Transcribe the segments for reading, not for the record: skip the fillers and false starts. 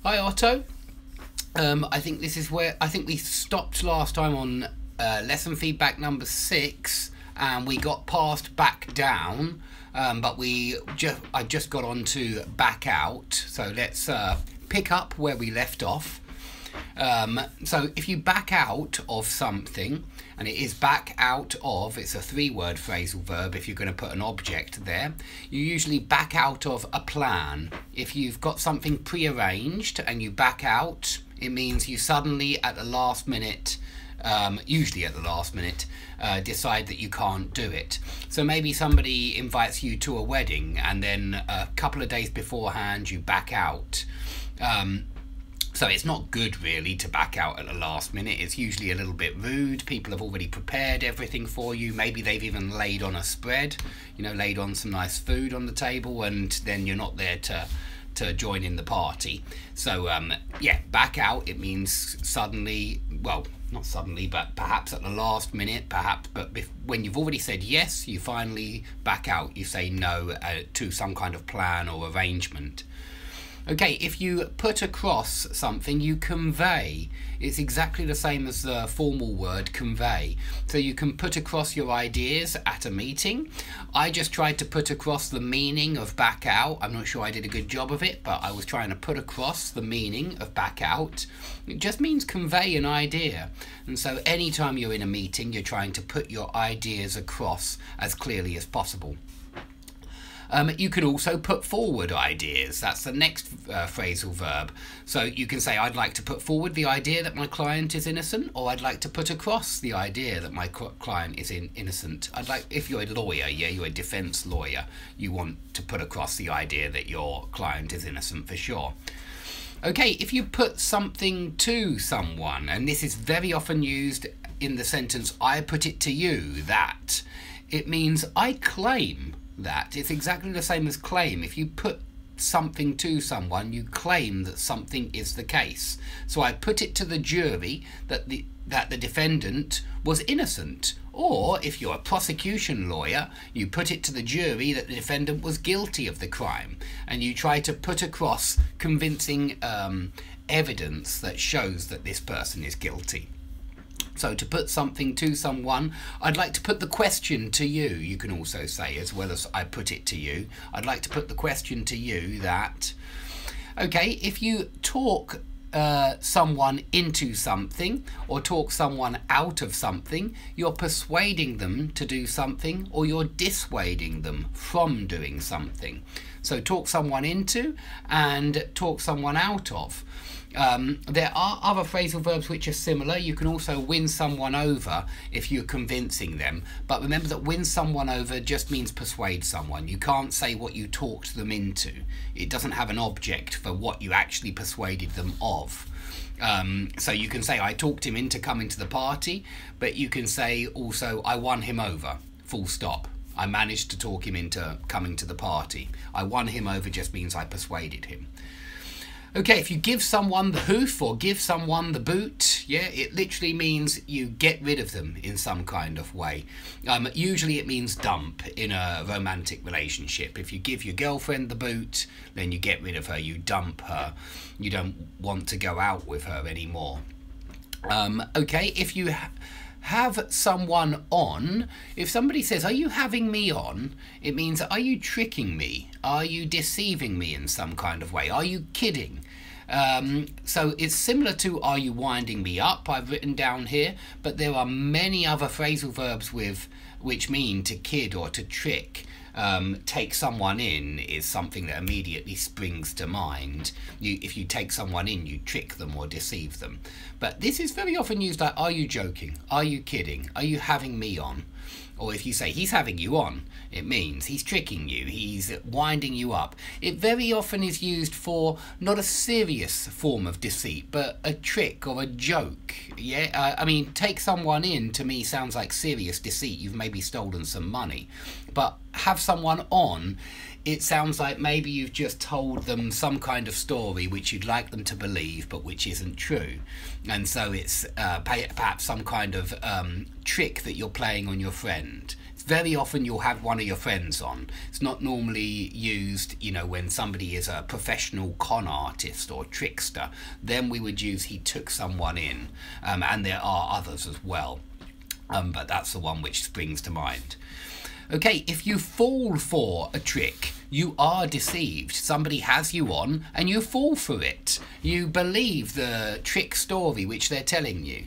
Hi Otto. I think this is where we stopped last time on lesson feedback number 6, and we got past back down, but I just got on to back out. So let's pick up where we left off. So if you back out of something, and it is back out of, it's a 3-word phrasal verb if you're going to put an object there, you usually back out of a plan. If you've got something pre-arranged and you back out, it means you suddenly at the last minute, usually at the last minute, decide that you can't do it. So maybe somebody invites you to a wedding and then a couple of days beforehand you back out. So it's not good really to back out at the last minute. It's usually a little bit rude. People have already prepared everything for you. Maybe they've even laid on a spread, laid on some nice food on the table, and then you're not there to join in the party. So yeah, back out, it means suddenly, well, not suddenly, but perhaps at the last minute, but when you've already said yes, you finally back out. You say no to some kind of plan or arrangement. Okay, if you put across something, you convey. It's exactly the same as the formal word convey. So you can put across your ideas at a meeting. I just tried to put across the meaning of back out. I'm not sure I did a good job of it, but I was trying to put across the meaning of back out. It just means convey an idea. And so anytime you're in a meeting, you're trying to put your ideas across as clearly as possible. You can also put forward ideas. That's the next phrasal verb. So you can say, I'd like to put forward the idea that my client is innocent, or I'd like to put across the idea that my client is innocent. If you're a lawyer, you're a defense lawyer, you want to put across the idea that your client is innocent for sure. Okay, if you put something to someone, and this is very often used in the sentence, I put it to you that, it means I claim that. It's exactly the same as claim. If you put something to someone, you claim that something is the case. So I put it to the jury that the defendant was innocent. Or if you're a prosecution lawyer, you put it to the jury that the defendant was guilty of the crime, and you try to put across convincing evidence that shows that this person is guilty. So to put something to someone, I'd like to put the question to you. You can also say, as well as I put it to you, I'd like to put the question to you that. Okay, if you talk someone into something or talk someone out of something, you're persuading them to do something, or you're dissuading them from doing something. So talk someone into and talk someone out of. There are other phrasal verbs which are similar. You can also win someone over if you're convincing them. But remember that win someone over just means persuade someone. You can't say what you talked them into. It doesn't have an object for what you actually persuaded them of. So you can say, I talked him into coming to the party, but you can say also, I won him over, full stop. I managed to talk him into coming to the party. I won him over just means I persuaded him. Okay, if you give someone the hoof or give someone the boot, yeah, it literally means you get rid of them in some kind of way. Usually it means dump in a romantic relationship. If you give your girlfriend the boot, then you get rid of her, you dump her. You don't want to go out with her anymore. Okay, if you have someone on, if somebody says, are you having me on? It means, are you tricking me? Are you deceiving me in some kind of way? Are you kidding? So it's similar to, are you winding me up? I've written down here, but there are many other phrasal verbs which mean to kid or to trick. Take someone in is something that immediately springs to mind. If you take someone in, you trick them or deceive them. But this is very often used like, are you joking? Are you kidding? Are you having me on? Or if you say, he's having you on, it means he's tricking you, he's winding you up. It very often is used for not a serious form of deceit, but a trick or a joke. Yeah, I mean, take someone in, to me, sounds like serious deceit. You've maybe stolen some money. But have someone on, it sounds like maybe you've just told them some kind of story which you'd like them to believe, but which isn't true. And so it's perhaps some kind of trick that you're playing on your friend. It's very often you'll have one of your friends on. It's not normally used, you know, when somebody is a professional con artist or trickster. Then we would use he took someone in, and there are others as well, but that's the one which springs to mind. Okay, if you fall for a trick, you are deceived. Somebody has you on and you fall for it. You believe the trick story which they're telling you.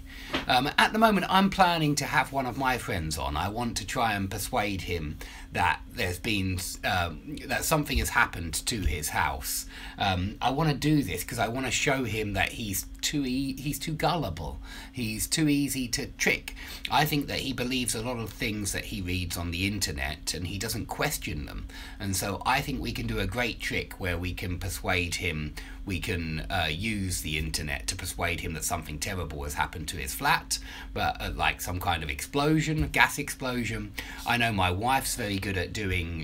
At the moment, I'm planning to have one of my friends on. I want to try and persuade him that there's been that something has happened to his house. I want to do this because I want to show him that he's too gullible. He's too easy to trick. I think that he believes a lot of things that he reads on the internet and he doesn't question them. And so I think we can do a great trick where we can persuade him. We can use the internet to persuade him that something terrible has happened to his flat, but like some kind of explosion, gas explosion. I know my wife's very good at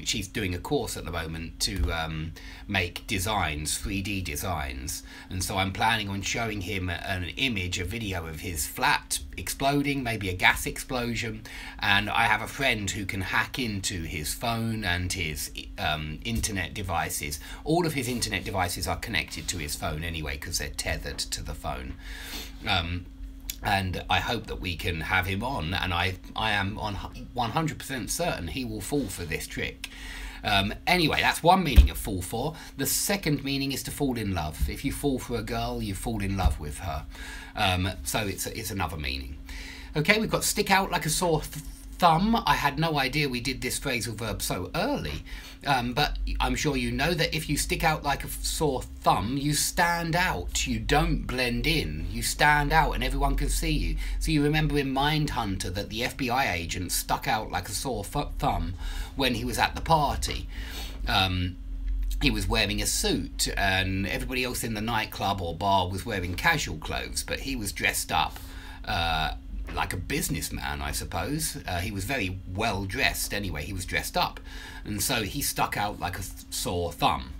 she's doing a course at the moment to make designs, 3D designs, and so I'm planning on showing him an image, a video of his flat exploding, maybe a gas explosion, and I have a friend who can hack into his phone and his internet devices. All of his internet devices are connected to his phone anyway because they're tethered to the phone. And I hope that we can have him on, and I am on 100% certain he will fall for this trick. Anyway, that's one meaning of fall for. The second meaning is to fall in love. If you fall for a girl, you fall in love with her. So it's another meaning. Okay, we've got stick out like a sore thumb. I had no idea we did this phrasal verb so early, but I'm sure you know that if you stick out like a sore thumb, you stand out. You don't blend in. You stand out and everyone can see you. So you remember in Mindhunter that the FBI agent stuck out like a sore thumb when he was at the party. He was wearing a suit and everybody else in the nightclub or bar was wearing casual clothes, but he was dressed up like a businessman, I suppose. He was very well dressed anyway. He was dressed up, and so he stuck out like a sore thumb.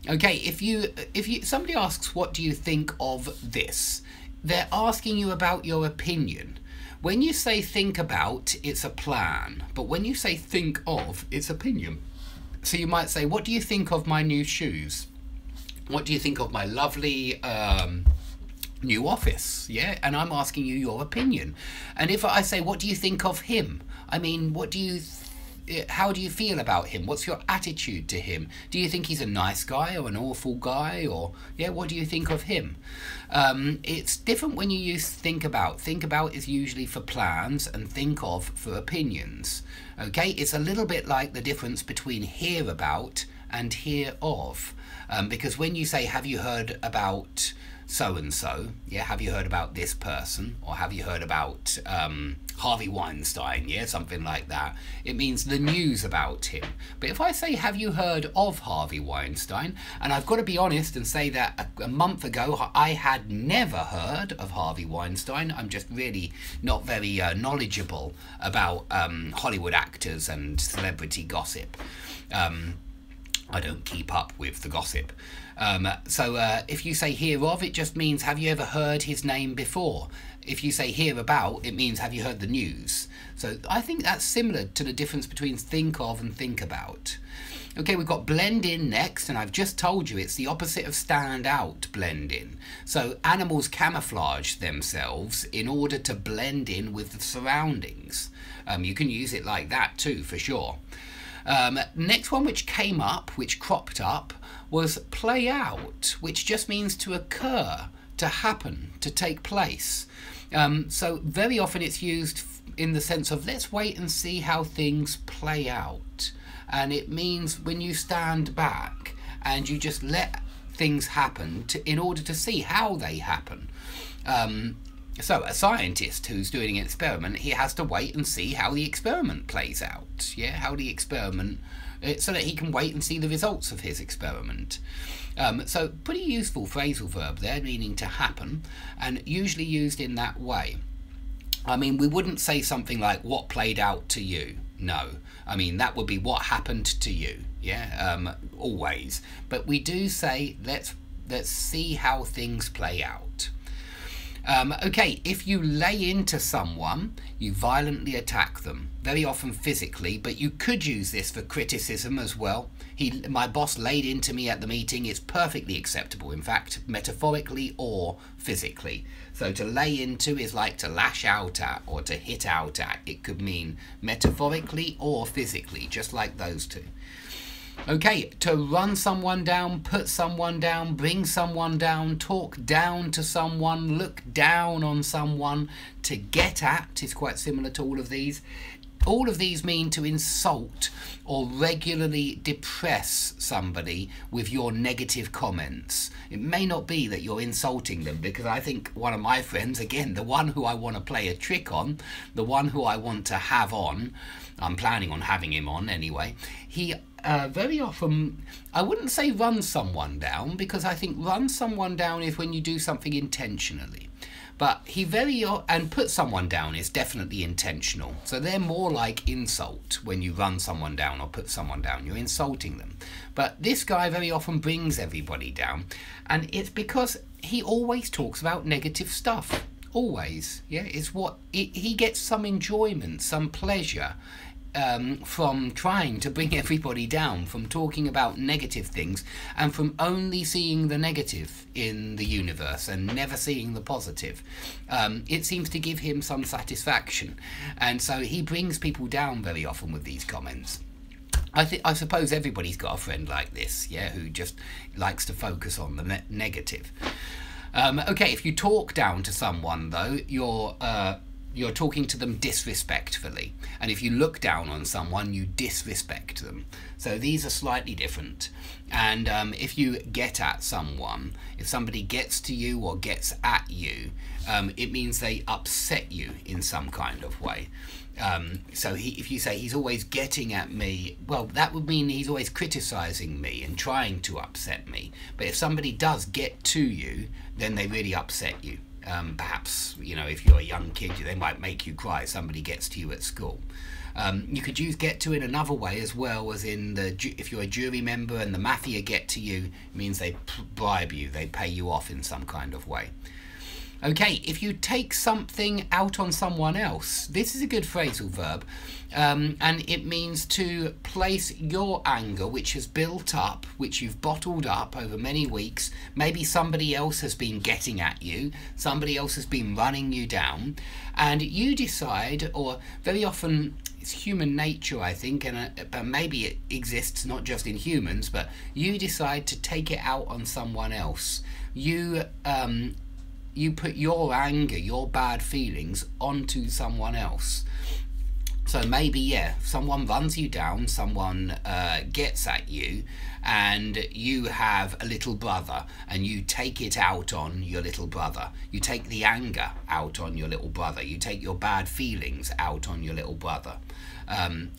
Okay, if somebody asks what do you think of this, they're asking you about your opinion. When you say think about, it's a plan, but when you say think of, it's opinion. So you might say, what do you think of my new shoes? What do you think of my lovely new office? Yeah, and I'm asking you your opinion. And if I say, what do you think of him? I mean, how do you feel about him? What's your attitude to him? Do you think he's a nice guy or an awful guy? Or, yeah, what do you think of him? It's different when you use think about. Think about is usually for plans and think of for opinions. Okay, it's a little bit like the difference between hear about and hear of. Because when you say, have you heard about so-and-so, yeah, have you heard about this person, or have you heard about Harvey Weinstein, yeah, something like that, it means the news about him. But if I say, have you heard of Harvey Weinstein, and I've got to be honest and say that a month ago I had never heard of Harvey Weinstein. I'm just really not very knowledgeable about Hollywood actors and celebrity gossip. I don't keep up with the gossip. So if you say hear of, it just means have you ever heard his name before? If you say hear about, it means have you heard the news? So I think that's similar to the difference between think of and think about. Okay, we've got blend in next, and I've just told you it's the opposite of stand out, blend in. So animals camouflage themselves in order to blend in with the surroundings. You can use it like that too, for sure. Next one which came up, which cropped up, was play out, which just means to occur, to happen, to take place. So very often it's used in the sense of let's wait and see how things play out. And it means when you stand back and you just let things happen in order to see how they happen. So a scientist who's doing an experiment, he has to wait and see how the experiment plays out. Yeah, how the experiment, so that he can wait and see the results of his experiment. So pretty useful phrasal verb there, meaning to happen, and usually used in that way. I mean, we wouldn't say something like what played out to you. No, I mean that would be what happened to you. Yeah, always. But we do say let's see how things play out. Okay, if you lay into someone, you violently attack them, very often physically, but you could use this for criticism as well. My boss laid into me at the meeting. It's perfectly acceptable, in fact, metaphorically or physically. So to lay into is like to lash out at or to hit out at. It could mean metaphorically or physically, just like those two. Okay, to run someone down, put someone down, bring someone down, talk down to someone, look down on someone, to get at is quite similar to all of these. All of these mean to insult or regularly depress somebody with your negative comments. It may not be that you're insulting them, because I think one of my friends, again, the one who I want to play a trick on, the one who I want to have on, I'm planning on having him on anyway, he very often, I wouldn't say run someone down, because I think run someone down is when you do something intentionally. But and put someone down is definitely intentional. So they're more like insult when you run someone down or put someone down. You're insulting them. But this guy very often brings everybody down. And it's because he always talks about negative stuff. Always. Yeah, it's he gets some enjoyment, some pleasure from trying to bring everybody down, from talking about negative things, and from only seeing the negative in the universe and never seeing the positive. It seems to give him some satisfaction, and so he brings people down very often with these comments. I suppose everybody's got a friend like this, yeah, who just likes to focus on the negative. Okay, if you talk down to someone, though, you're talking to them disrespectfully, and if you look down on someone, you disrespect them. So these are slightly different. And if you get at someone, if somebody gets to you or gets at you, it means they upset you in some kind of way. So if you say he's always getting at me, well, that would mean he's always criticizing me and trying to upset me. But if somebody does get to you, then they really upset you. Perhaps, you know, if you're a young kid, they might make you cry. Somebody gets to you at school. You could use get to in another way as well, as in if you're a jury member and the mafia get to you, it means they bribe you, they pay you off in some kind of way. Okay, if you take something out on someone else, this is a good phrasal verb, and it means to place your anger, which has built up, which you've bottled up over many weeks. Maybe somebody else has been getting at you, somebody else has been running you down, and you decide, or very often it's human nature, I think, but maybe it exists not just in humans, but you decide to take it out on someone else. You put your anger, your bad feelings onto someone else. So maybe, yeah, someone runs you down, someone gets at you, and you have a little brother, and you take it out on your little brother. You take the anger out on your little brother. You take your bad feelings out on your little brother.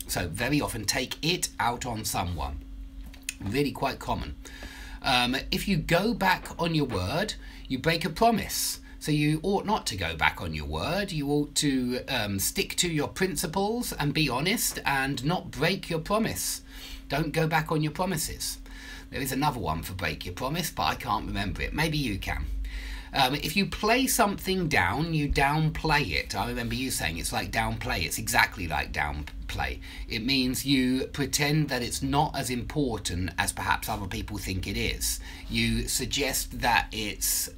So very often take it out on someone. Really quite common. If you go back on your word, you break a promise. So you ought not to go back on your word. You ought to stick to your principles and be honest and not break your promise. Don't go back on your promises. There is another one for break your promise, but I can't remember it. Maybe you can. If you play something down, you downplay it. I remember you saying it's like downplay. It's exactly like downplay. It means you pretend that it's not as important as perhaps other people think it is. You suggest that it's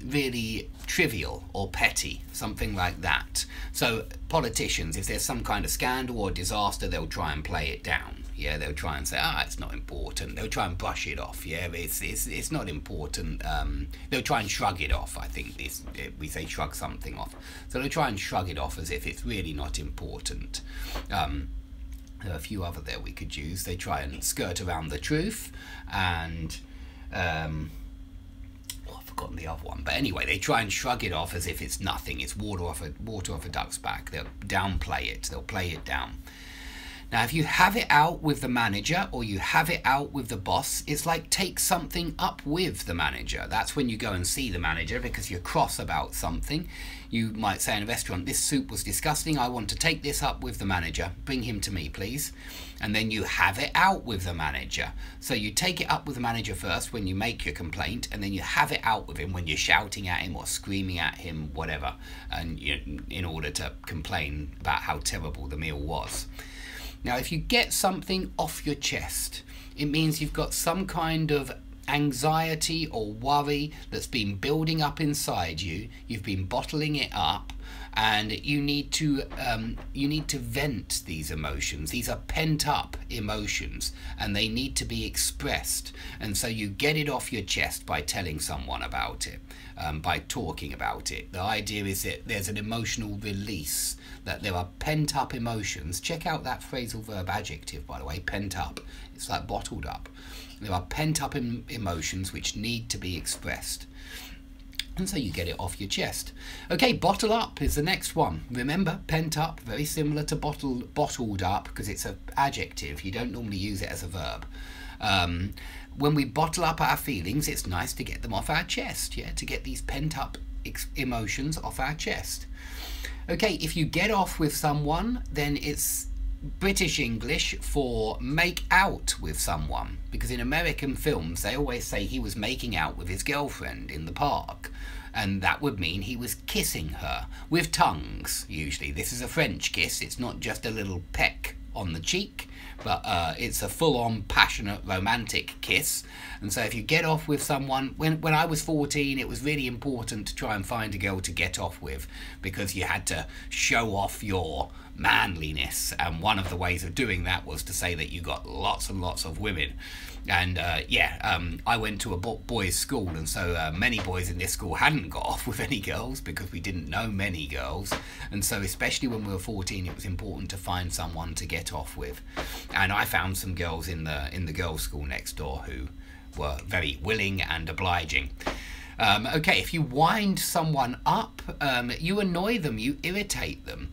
really trivial or petty, something like that. So politicians, if there's some kind of scandal or disaster, they'll try and play it down. Yeah, they'll try and say, it's not important. They'll try and brush it off. Yeah, it's not important. They'll try and shrug it off. I think we say shrug something off. So they'll try and shrug it off as if it's really not important. There are a few other there we could use. They try and skirt around the truth, and I've forgotten the other one. But anyway, they try and shrug it off as if it's nothing. It's water off a duck's back. They'll downplay it. They'll play it down. Now, if you have it out with the manager or you have it out with the boss, it's like take something up with the manager. That's when you go and see the manager because you're cross about something. You might say in a restaurant, this soup was disgusting. I want to take this up with the manager. Bring him to me, please. And then you have it out with the manager. So you take it up with the manager first when you make your complaint, and then you have it out with him when you're shouting at him or screaming at him, whatever, and in order to complain about how terrible the meal was. Now, if you get something off your chest, it means you've got some kind of anxiety or worry that's been building up inside you. You've been bottling it up, and you need to vent these emotions. These are pent up emotions, and they need to be expressed. And so you get it off your chest by telling someone about it, by talking about it. The idea is that there's an emotional release, that there are pent up emotions. Check out that phrasal verb adjective, by the way, pent up. It's like bottled up. There are pent up emotions which need to be expressed. And so you get it off your chest. Okay, bottle up is the next one. Remember, pent up, very similar to bottled up, because it's an adjective. You don't normally use it as a verb. When we bottle up our feelings, it's nice to get them off our chest, yeah, to get these pent up emotions off our chest. Okay, if you get off with someone, then it's British English for make out with someone, because in American films they always say he was making out with his girlfriend in the park, and that would mean he was kissing her with tongues. Usually this is a French kiss. It's not just a little peck on the cheek, but it's a full-on passionate romantic kiss. And so if you get off with someone, when I was 14, it was really important to try and find a girl to get off with, because you had to show off your manliness, and one of the ways of doing that was to say that you got lots and lots of women. And I went to a boys' school, and so many boys in this school hadn't got off with any girls because we didn't know many girls. And so especially when we were 14, it was important to find someone to get off with. And I found some girls in the girls' school next door who were very willing and obliging. Okay, if you wind someone up, you annoy them, you irritate them.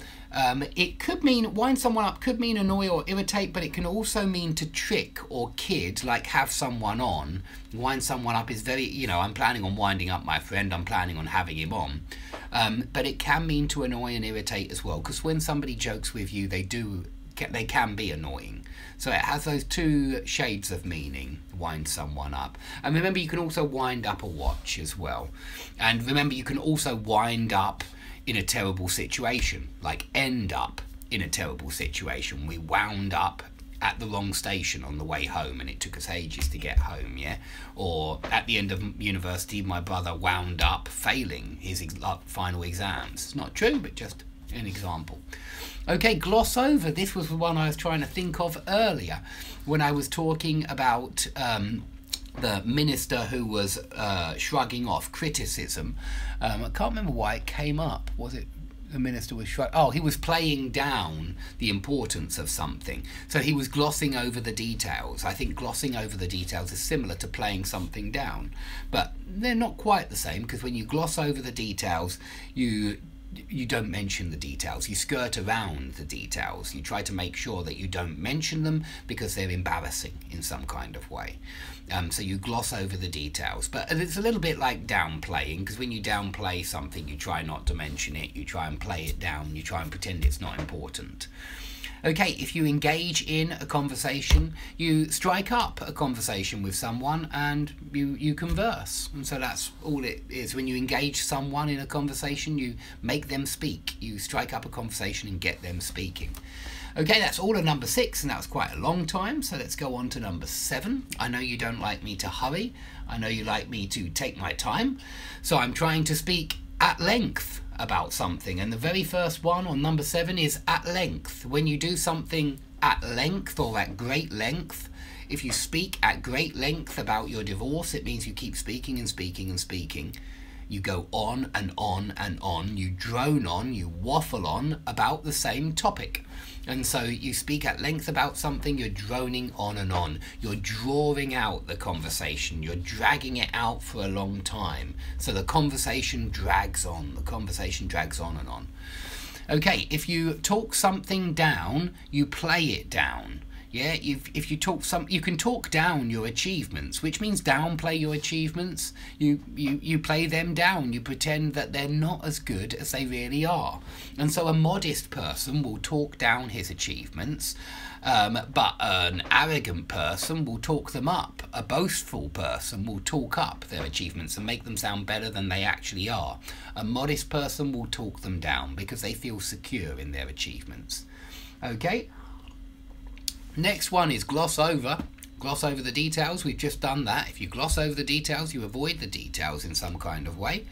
It could mean, wind someone up could mean annoy or irritate, but it can also mean to trick or kid, like have someone on. Wind someone up is very, I'm planning on winding up my friend, I'm planning on having him on. But it can mean to annoy and irritate as well, because when somebody jokes with you, they can be annoying. So it has those two shades of meaning, wind someone up. And remember, you can also wind up a watch as well. And remember, you can also wind up in a terrible situation, like end up in a terrible situation. We wound up at the wrong station on the way home and it took us ages to get home, yeah? Or at the end of university, my brother wound up failing his final exams. It's not true, but just an example. Okay, gloss over. This was the one I was trying to think of earlier when I was talking about the minister who was shrugging off criticism. I can't remember why it came up. Was it the minister was shrugging? Oh, he was playing down the importance of something. So he was glossing over the details. I think glossing over the details is similar to playing something down. But they're not quite the same, because when you gloss over the details, you don't mention the details. You skirt around the details. You try to make sure that you don't mention them because they're embarrassing in some kind of way. So you gloss over the details. But it's a little bit like downplaying, because when you downplay something, you try not to mention it. You try and play it down. You try and pretend it's not important. Okay, if you engage in a conversation, you strike up a conversation with someone and you converse. And so that's all it is. When you engage someone in a conversation, you make them speak. You strike up a conversation and get them speaking. Okay, that's all of number 6, and that was quite a long time, so let's go on to number 7. I know you don't like me to hurry. I know you like me to take my time. So I'm trying to speak at length about something, and the very first one on number 7 is at length. When you do something at length or at great length, if you speak at great length about your divorce, it means you keep speaking and speaking and speaking. You go on and on and on, you drone on, you waffle on about the same topic. And so you speak at length about something, you're droning on and on. You're drawing out the conversation. You're dragging it out for a long time. So the conversation drags on. The conversation drags on and on. Okay, if you talk something down, you play it down. Yeah, if you talk you can talk down your achievements, which means downplay your achievements. You play them down. You pretend that they're not as good as they really are. And so a modest person will talk down his achievements, but an arrogant person will talk them up. A boastful person will talk up their achievements and make them sound better than they actually are. A modest person will talk them down because they feel secure in their achievements. Okay? Next one is gloss over. Gloss over the details. We've just done that. If you gloss over the details, you avoid the details in some kind of way.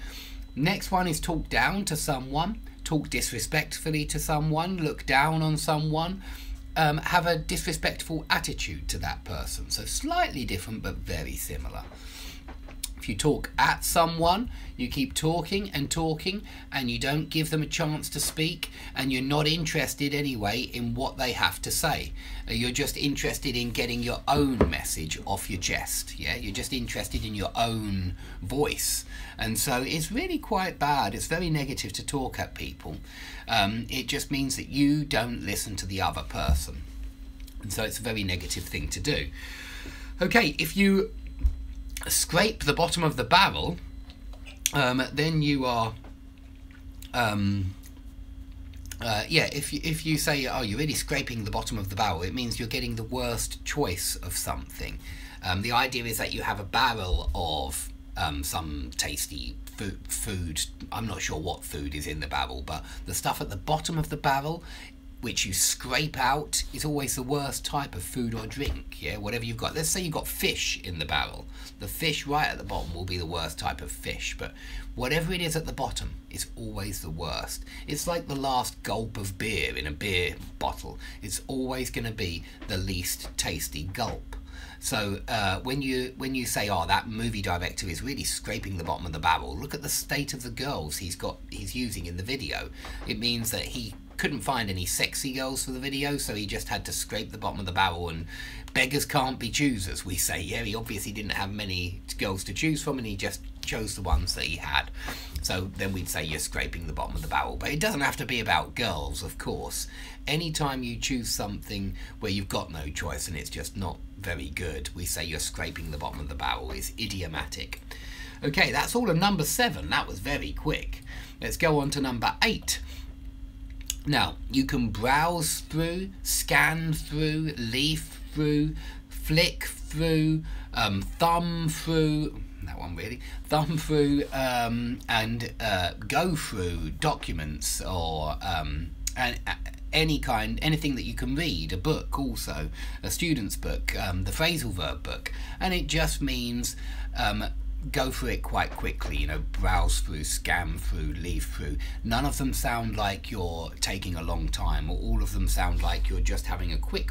Next one is talk down to someone. Talk disrespectfully to someone. Look down on someone. Have a disrespectful attitude to that person. So slightly different, but very similar. If you talk at someone, you keep talking and talking and you don't give them a chance to speak, and you're not interested anyway in what they have to say. You're just interested in getting your own message off your chest. Yeah, you're just interested in your own voice. And so it's really quite bad. It's very negative to talk at people. It just means that you don't listen to the other person. And so it's a very negative thing to do. Okay, if you scrape the bottom of the barrel, then you are if you say, oh, you're really scraping the bottom of the barrel, it means you're getting the worst choice of something. The idea is that you have a barrel of some tasty food. I'm not sure what food is in the barrel, but the stuff at the bottom of the barrel, which you scrape out, is always the worst type of food or drink. Yeah, whatever you've got. Let's say you've got fish in the barrel. The fish right at the bottom will be the worst type of fish, but whatever it is at the bottom is always the worst. It's like the last gulp of beer in a beer bottle. It's always going to be the least tasty gulp. So when you say, oh, that movie director is really scraping the bottom of the barrel, look at the state of the girls he's using in the video. It means that he couldn't find any sexy girls for the video, so he just had to scrape the bottom of the barrel, and beggars can't be choosers, we say. Yeah, he obviously didn't have many girls to choose from, and he just chose the ones that he had. So then we'd say you're scraping the bottom of the barrel. But it doesn't have to be about girls, of course. Anytime you choose something where you've got no choice and it's just not very good, we say you're scraping the bottom of the barrel. Is idiomatic. Okay, that's all of number 7. That was very quick. Let's go on to number 8. Now, you can browse through, scan through, leaf through, flick through, thumb through, that one really, thumb through, and go through documents, or anything that you can read, a book also, a student's book, the phrasal verb book, and it just means go through it quite quickly, you know, browse through, scan through, leaf through. None of them sound like you're taking a long time, or all of them sound like you're just having a quick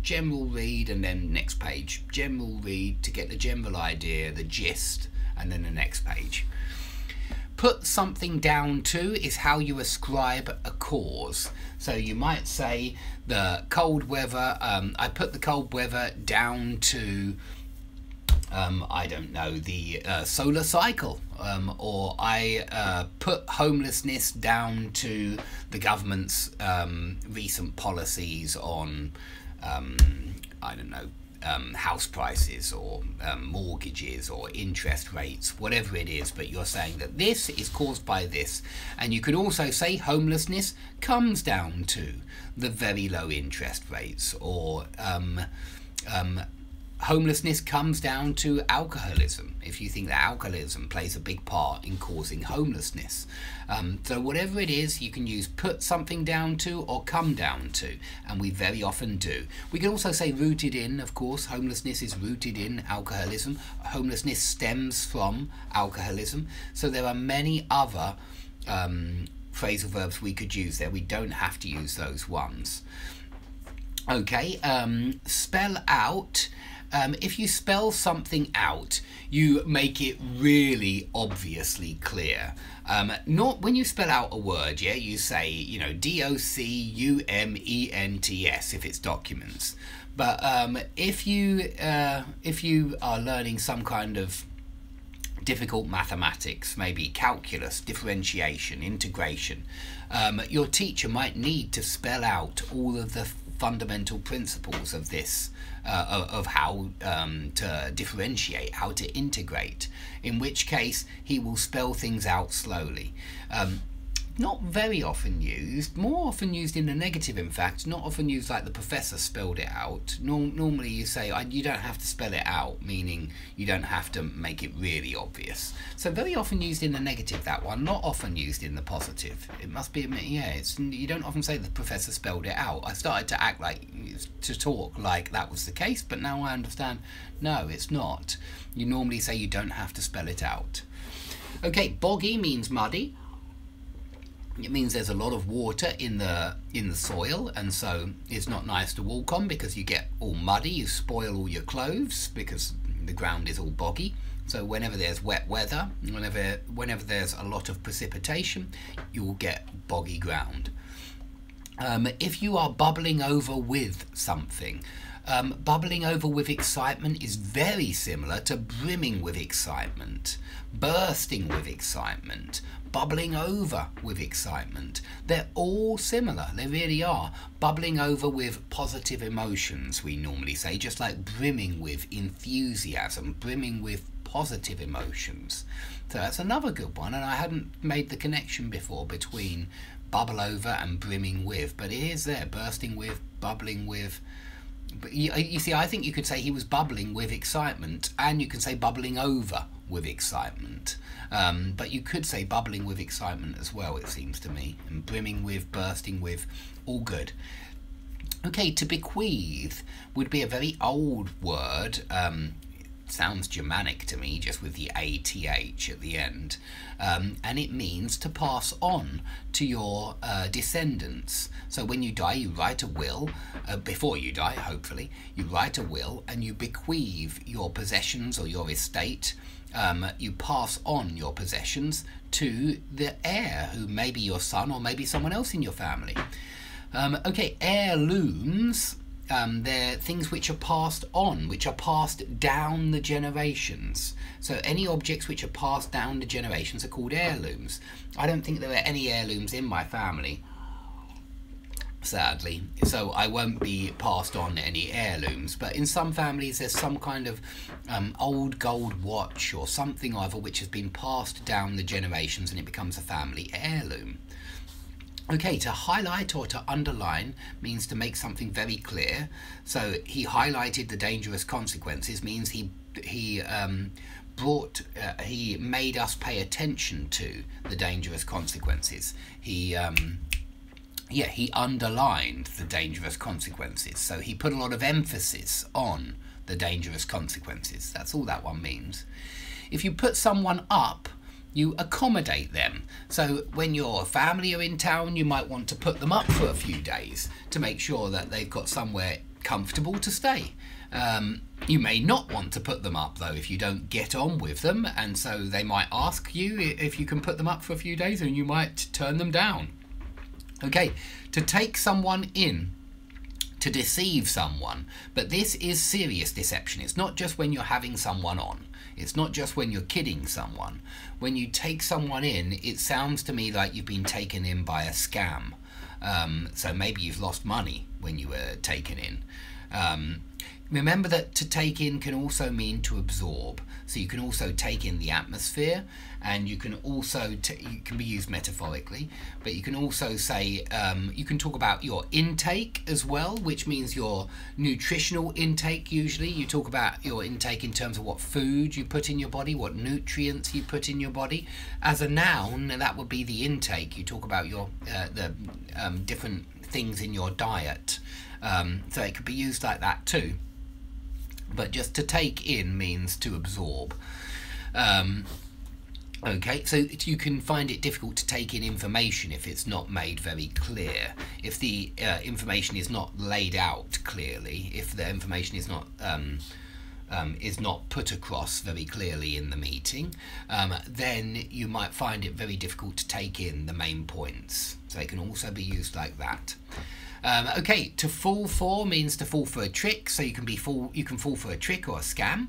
general read and then next page. General read to get the general idea, the gist, and then the next page. Put something down to is how you ascribe a cause. So you might say the cold weather, I put the cold weather down to I don't know, the solar cycle, or I put homelessness down to the government's recent policies on, I don't know, house prices, or mortgages, or interest rates, whatever it is, but you're saying that this is caused by this. And you could also say homelessness comes down to the very low interest rates, or homelessness comes down to alcoholism, if you think that alcoholism plays a big part in causing homelessness. So whatever it is, you can use put something down to or come down to, and we very often do. We can also say rooted in, of course. Homelessness is rooted in alcoholism. Homelessness stems from alcoholism. So there are many other phrasal verbs we could use there. We don't have to use those ones. Okay, spell out. If you spell something out, you make it really obviously clear. Not when you spell out a word, yeah, you say, you know, documents if it's documents. But if you are learning some kind of difficult mathematics, maybe calculus, differentiation, integration. Your teacher might need to spell out all of the fundamental principles of this, of how to differentiate, how to integrate, in which case he will spell things out slowly. Not very often used, more often used in the negative, in fact, not often used like the professor spelled it out. Normally you say, you don't have to spell it out, meaning you don't have to make it really obvious. So very often used in the negative, that one, not often used in the positive. It must be, yeah, you don't often say the professor spelled it out. I started to act like, to talk like that was the case, but now I understand, no, it's not. You normally say you don't have to spell it out. Okay, boggy means muddy. It means there's a lot of water in the soil, and so it's not nice to walk on because you get all muddy, you spoil all your clothes because the ground is all boggy. So whenever there's wet weather, whenever there's a lot of precipitation, you will get boggy ground. If you are bubbling over with something, bubbling over with excitement is very similar to brimming with excitement, bursting with excitement, bubbling over with excitement. They're all similar, they really are. Bubbling over with positive emotions, we normally say, just like brimming with enthusiasm, brimming with positive emotions. So that's another good one, and I hadn't made the connection before between bubble over and brimming with, but it is there, bursting with, bubbling with. But you see, I think you could say he was bubbling with excitement, and you can say bubbling over with excitement. But you could say bubbling with excitement as well, it seems to me. And brimming with, bursting with, all good. Okay, to bequeath would be a very old word. Sounds Germanic to me, just with the ATH at the end. And it means to pass on to your descendants. So when you die, you write a will. Before you die, hopefully, you write a will and you bequeath your possessions or your estate. You pass on your possessions to the heir, who may be your son or maybe someone else in your family. Okay, heirlooms. They're things which are passed on, which are passed down the generations. So any objects which are passed down the generations are called heirlooms. I don't think there are any heirlooms in my family, sadly, so I won't be passed on any heirlooms. But in some families there's some kind of old gold watch or something or other which has been passed down the generations and it becomes a family heirloom. Okay, to highlight or to underline means to make something very clear. So he highlighted the dangerous consequences means he made us pay attention to the dangerous consequences. He underlined the dangerous consequences. So he put a lot of emphasis on the dangerous consequences. That's all that one means. If you put someone up, you accommodate them. So when your family are in town, you might want to put them up for a few days to make sure that they've got somewhere comfortable to stay. You may not want to put them up though if you don't get on with them, and so they might ask you if you can put them up for a few days and you might turn them down. Okay, to take someone in, to deceive someone, but this is serious deception. It's not just when you're having someone on. It's not just when you're kidding someone. When you take someone in, it sounds to me like you've been taken in by a scam. So maybe you've lost money when you were taken in. Remember that to take in can also mean to absorb. So you can also take in the atmosphere, and you can also, you can be used metaphorically, but you can also say, you can talk about your intake as well, which means your nutritional intake usually. You talk about your intake in terms of what food you put in your body, what nutrients you put in your body. As a noun, that would be the intake. You talk about your different things in your diet. So it could be used like that too. But just to take in means to absorb. Okay, so you can find it difficult to take in information if it's not made very clear. If the information is not laid out clearly, if the information is not put across very clearly in the meeting, then you might find it very difficult to take in the main points. So it can also be used like that. Okay, to fall for means to fall for a trick, so you can fall for a trick or a scam.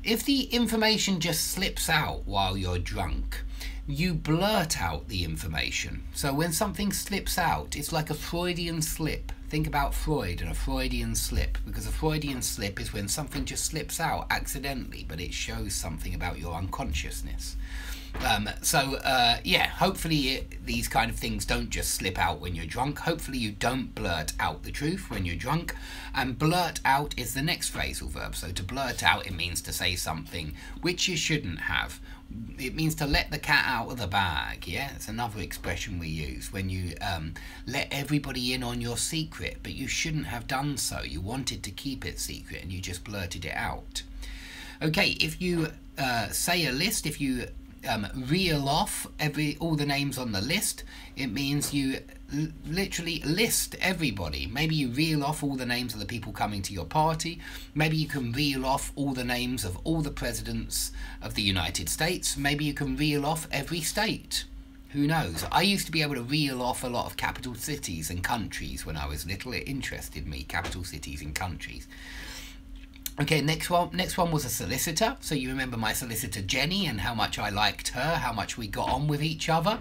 If the information just slips out while you're drunk, you blurt out the information. So when something slips out, it's like a Freudian slip. Think about Freud and a Freudian slip, because a Freudian slip is when something just slips out accidentally, but it shows something about your unconsciousness. Yeah, hopefully these kind of things don't just slip out when you're drunk. Hopefully you don't blurt out the truth when you're drunk. And blurt out is the next phrasal verb. So to blurt out, it means to say something which you shouldn't have. It means to let the cat out of the bag. Yeah, it's another expression we use when you let everybody in on your secret, but you shouldn't have done so. You wanted to keep it secret and you just blurted it out. Okay, if you say a list, if you reel off all the names on the list, it means you literally list everybody. Maybe you reel off all the names of the people coming to your party. Maybe you can reel off all the names of all the presidents of the United States. Maybe you can reel off every state. Who knows? I used to be able to reel off a lot of capital cities and countries when I was little. It interested me, capital cities and countries. Okay, next one was a solicitor. So you remember my solicitor Jenny and how much I liked her, how much we got on with each other.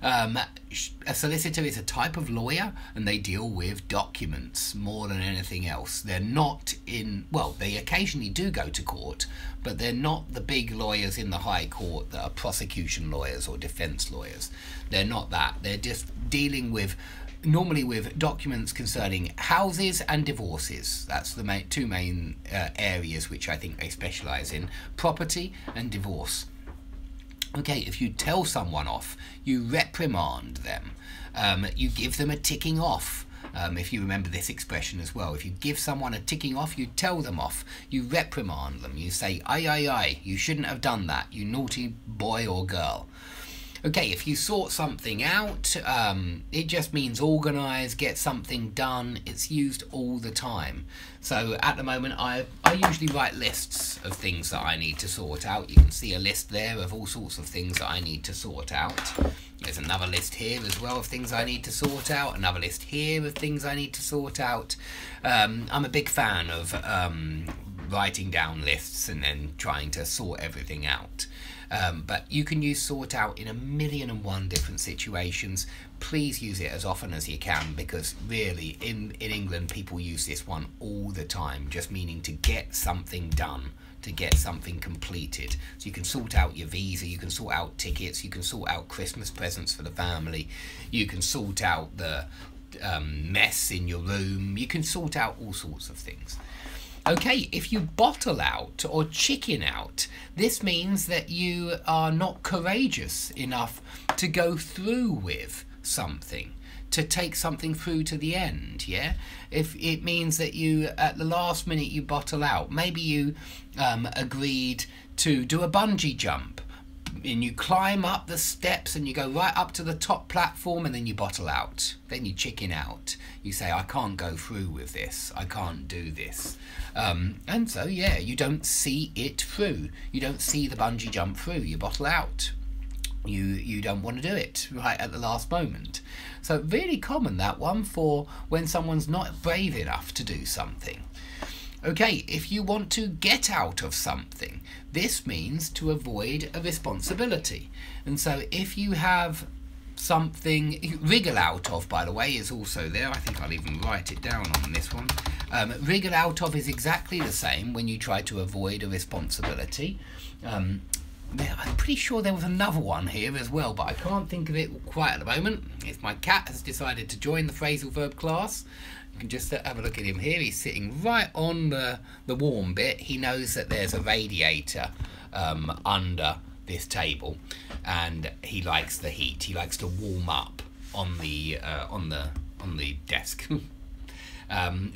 A solicitor is a type of lawyer and they deal with documents more than anything else. They're not well, they occasionally do go to court, but they're not the big lawyers in the High Court that are prosecution lawyers or defense lawyers. They're not that. They're just dealing with normally with documents concerning houses and divorces. That's the two main areas which I think they specialise in: property and divorce. Okay, if you tell someone off, you reprimand them. You give them a ticking off. If you remember this expression as well, if you give someone a ticking off, you tell them off. You reprimand them. You say, aye, aye, aye, you shouldn't have done that, you naughty boy or girl. Okay, if you sort something out, it just means organise, get something done. It's used all the time. So at the moment, I usually write lists of things that I need to sort out. You can see a list there of all sorts of things that I need to sort out. There's another list here as well of things I need to sort out. Another list here of things I need to sort out. I'm a big fan of writing down lists and then trying to sort everything out. But you can use sort out in 1,000,001 different situations. Please use it as often as you can, because really in England people use this one all the time, just meaning to get something done, to get something completed. So you can sort out your visa, you can sort out tickets, you can sort out Christmas presents for the family, you can sort out the mess in your room, you can sort out all sorts of things. Okay, if you bottle out or chicken out, this means that you are not courageous enough to go through with something, to take something through to the end, yeah? If it means that you, at the last minute, you bottle out. Maybe you agreed to do a bungee jump, and you climb up the steps and you go right up to the top platform, and then you bottle out. Then you chicken out. You say, I can't go through with this. I can't do this. And so, yeah, you don't see it through. You don't see the bungee jump through. You bottle out. You don't want to do it right at the last moment. So really common, that one, for when someone's not brave enough to do something. Okay, if you want to get out of something, this means to avoid a responsibility. And so if you have something, wriggle out of, by the way, is also there. I think I'll even write it down on this one. Wriggle out of is exactly the same when you try to avoid a responsibility. I'm pretty sure there was another one here as well, but I can't think of it quite at the moment. If my cat has decided to join the phrasal verb class, you can just have a look at him here. He's sitting right on the warm bit. He knows that there's a radiator under this table, and he likes the heat. He likes to warm up on the desk.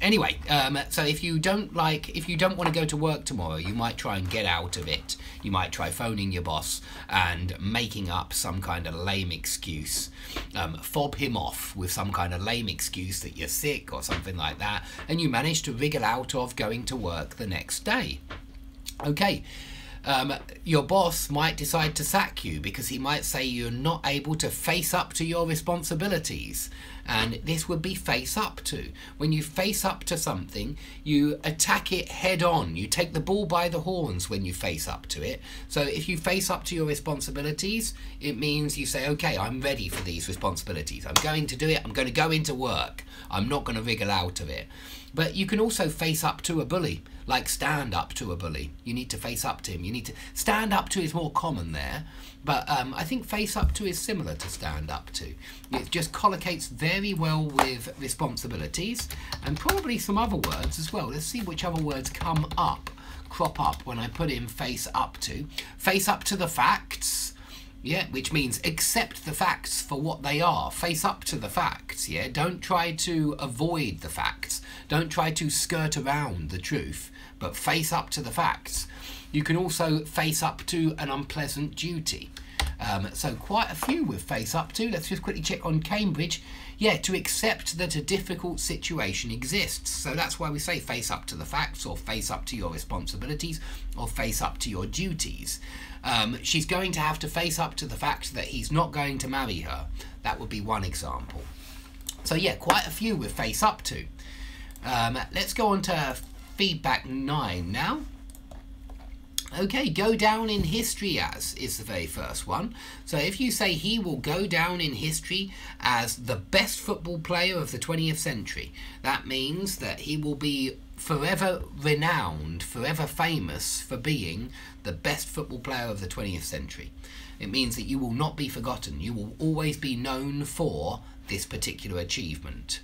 Anyway, so if you don't want to go to work tomorrow, you might try and get out of it. You might try phoning your boss and making up some kind of lame excuse. Fob him off with some kind of lame excuse that you're sick or something like that, and you manage to wriggle out of going to work the next day. Okay. Your boss might decide to sack you because he might say you're not able to face up to your responsibilities. And this would be face up to. When you face up to something, you attack it head on. You take the bull by the horns when you face up to it. So if you face up to your responsibilities, it means you say, okay, I'm ready for these responsibilities. I'm going to do it. I'm going to go into work. I'm not going to wriggle out of it. But you can also face up to a bully, like stand up to a bully. You need to face up to him. You need to stand up to is more common there. But I think face up to is similar to stand up to. It just collocates very well with responsibilities and probably some other words as well. Let's see which other words crop up when I put in face up to. Face up to the facts. Yeah, which means accept the facts for what they are. Face up to the facts, yeah? Don't try to avoid the facts. Don't try to skirt around the truth, but face up to the facts. You can also face up to an unpleasant duty. So quite a few with face up to. Let's just quickly check on Cambridge. Yeah, to accept that a difficult situation exists. So that's why we say face up to the facts, or face up to your responsibilities, or face up to your duties. She's going to have to face up to the fact that he's not going to marry her. That would be one example. So yeah, quite a few with face up to. Let's go on to feedback 9 now. Okay, go down in history as is the very first one. So if you say he will go down in history as the best football player of the 20th century, that means that he will be forever renowned, forever famous for being the best football player of the 20th century. It means that you will not be forgotten. You will always be known for this particular achievement.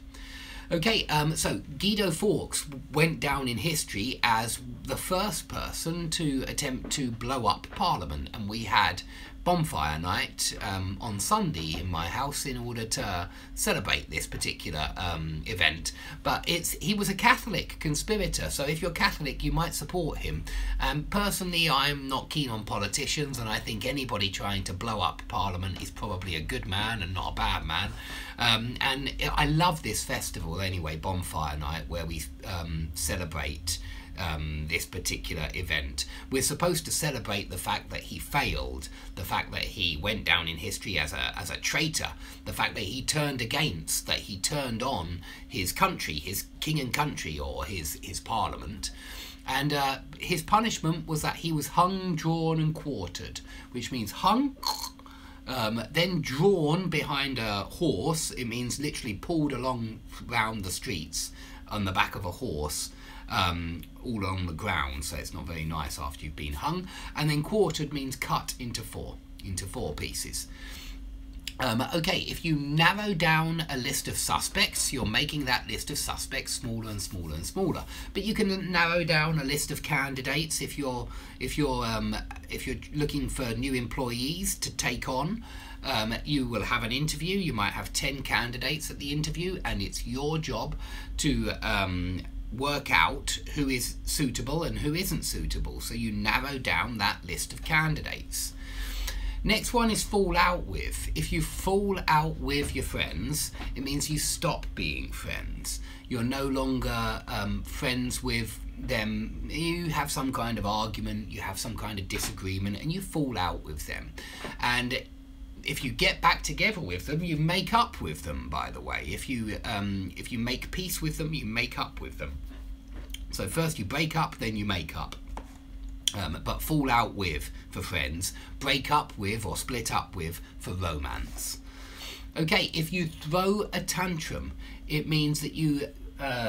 Okay, so Guido Fawkes went down in history as the first person to attempt to blow up Parliament, and we had bonfire night on Sunday in my house in order to celebrate this particular event. But he was a Catholic conspirator, so if you're Catholic you might support him. Personally, I'm not keen on politicians, and I think anybody trying to blow up Parliament is probably a good man and not a bad man. And I love this festival anyway, bonfire night, where we celebrate this particular event. We're supposed to celebrate the fact that he failed, the fact that he went down in history as a traitor, the fact that he turned against, that he turned on his country, his king and country, or his parliament. And his punishment was that he was hung, drawn and quartered, which means hung, then drawn behind a horse. It means literally pulled along round the streets on the back of a horse, all on the ground, so it's not very nice after you've been hung. And then quartered means cut into four pieces. Okay, if you narrow down a list of suspects, you're making that list of suspects smaller and smaller and smaller. But you can narrow down a list of candidates if you're looking for new employees to take on. You will have an interview. You might have 10 candidates at the interview, and it's your job to work out who is suitable and who isn't suitable. So you narrow down that list of candidates. Next one is fall out with. If you fall out with your friends, it means you stop being friends. You're no longer friends with them. You have some kind of argument, you have some kind of disagreement, and you fall out with them. And if you get back together with them, you make up with them, by the way. If you make peace with them, you make up with them. So first you break up, then you make up. But fall out with for friends, break up with or split up with for romance. Okay, if you throw a tantrum, it means that you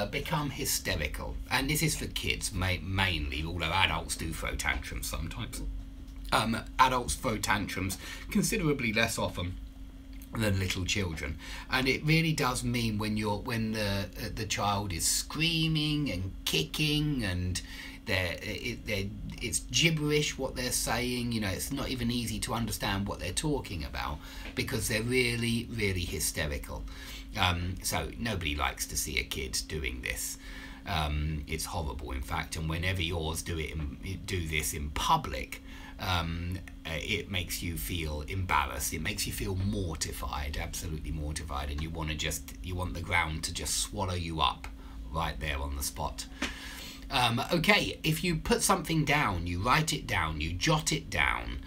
become hysterical. And this is for kids mainly, although adults do throw tantrums sometimes. Adults throw tantrums considerably less often than little children, and it really does mean when the child is screaming and kicking and it's gibberish what they're saying. You know, it's not even easy to understand what they're talking about because they're really, really hysterical. So nobody likes to see a kid doing this. It's horrible, in fact, and whenever yours do this in public, it makes you feel embarrassed. It makes you feel mortified, absolutely mortified, and you want the ground to just swallow you up right there on the spot. Okay, if you put something down, you write it down, you jot it down.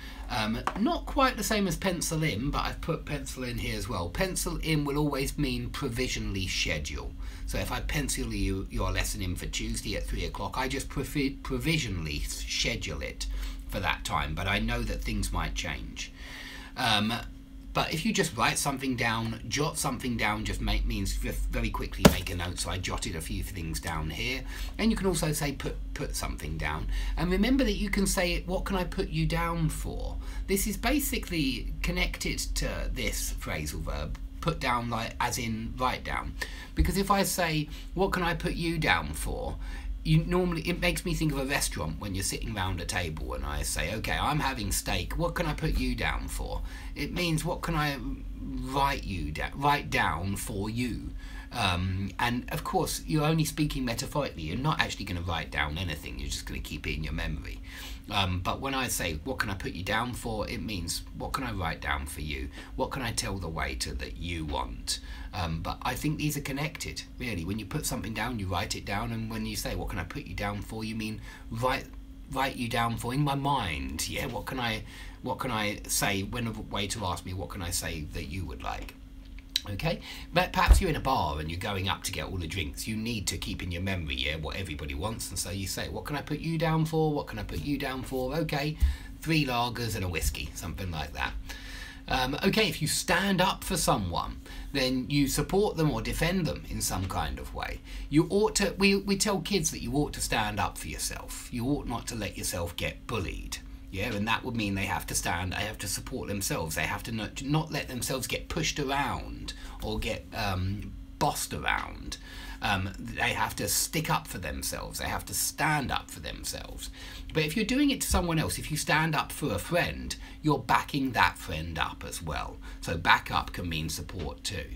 Not quite the same as pencil in, but I've put pencil in here as well. Pencil in will always mean provisionally schedule. So if I pencil your lesson in for Tuesday at 3 o'clock, I just provisionally schedule it for that time, but I know that things might change. But if you just write something down, jot something down, means just very quickly make a note. So I jotted a few things down here. And you can also say put something down. And remember that you can say, what can I put you down for? This is basically connected to this phrasal verb, put down, like as in write down. Because if I say, what can I put you down for? It makes me think of a restaurant when you're sitting round a table and I say, okay, I'm having steak, what can I put you down for? It means, what can I write down for you? And of course, you're only speaking metaphorically. You're not actually going to write down anything. You're just going to keep it in your memory. But when I say, what can I put you down for? It means, what can I write down for you? What can I tell the waiter that you want? But I think these are connected, really. When you put something down, you write it down. And when you say, what can I put you down for? You mean, write you down for in my mind. Yeah, what can I say when a waiter asks me, what can I say that you would like? Okay, but perhaps you're in a bar and you're going up to get all the drinks. You need to keep in your memory, yeah, what everybody wants, and so you say, what can I put you down for? What can I put you down for? Okay, 3 lagers and a whiskey, something like that. Okay, if you stand up for someone, then you support them or defend them in some kind of way. You ought to, we tell kids that you ought to stand up for yourself. You ought not to let yourself get bullied. Yeah, and that would mean they have to stand, they have to support themselves, they have to not let themselves get pushed around or get bossed around. They have to stick up for themselves, they have to stand up for themselves. But if you're doing it to someone else, if you stand up for a friend, you're backing that friend up as well. So back up can mean support too.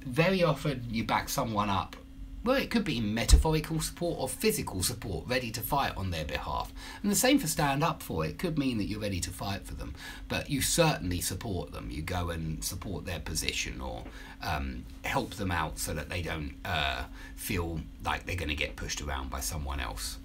Very often you back someone up. Well, it could be metaphorical support or physical support, ready to fight on their behalf. And the same for stand up for. It could mean that you're ready to fight for them, but you certainly support them. You go and support their position or help them out so that they don't feel like they're going to get pushed around by someone else.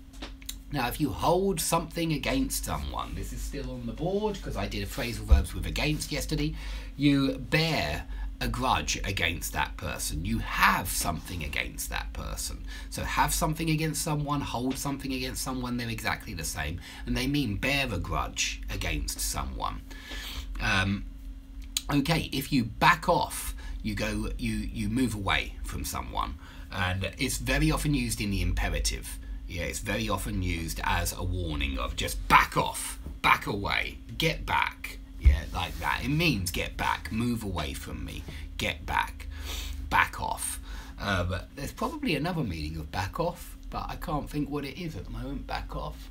Now, if you hold something against someone, this is still on the board because I did phrasal verbs with against yesterday. You bear a grudge against that person. You have something against that person. So have something against someone, hold something against someone, they're exactly the same. And they mean bear a grudge against someone. Okay, if you back off, you move away from someone. And it's very often used in the imperative. Yeah, it's very often used as a warning of just back off, back away, get back. Yeah, like that. It means get back, move away from me, get back, back off. But there's probably another meaning of back off, but I can't think what it is at the moment, back off.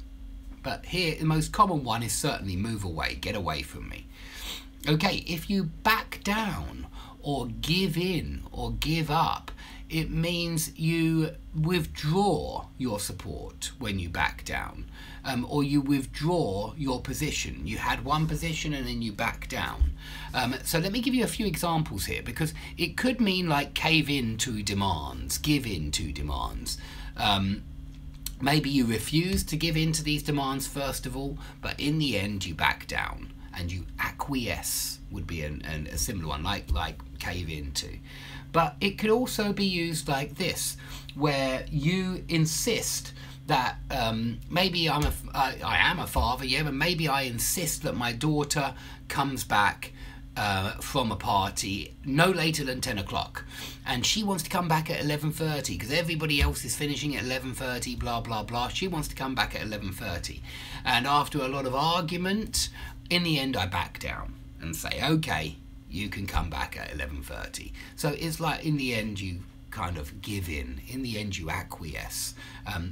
But here, the most common one is certainly move away, get away from me. Okay, if you back down or give in or give up, it means you withdraw your support when you back down, or you withdraw your position. You had one position and then you back down. So let me give you a few examples here, because it could mean like cave in to demands, give in to demands. Maybe you refuse to give in to these demands first of all, but in the end you back down and you acquiesce would be a similar one, like cave into. But it could also be used like this, where you insist that maybe I am a father, yeah, but maybe I insist that my daughter comes back from a party no later than 10 o'clock, and she wants to come back at 11:30 because everybody else is finishing at 11:30, blah blah blah. She wants to come back at 11:30, and after a lot of argument, in the end I back down and say, okay, you can come back at 11:30. So it's like in the end you kind of give in the end you acquiesce.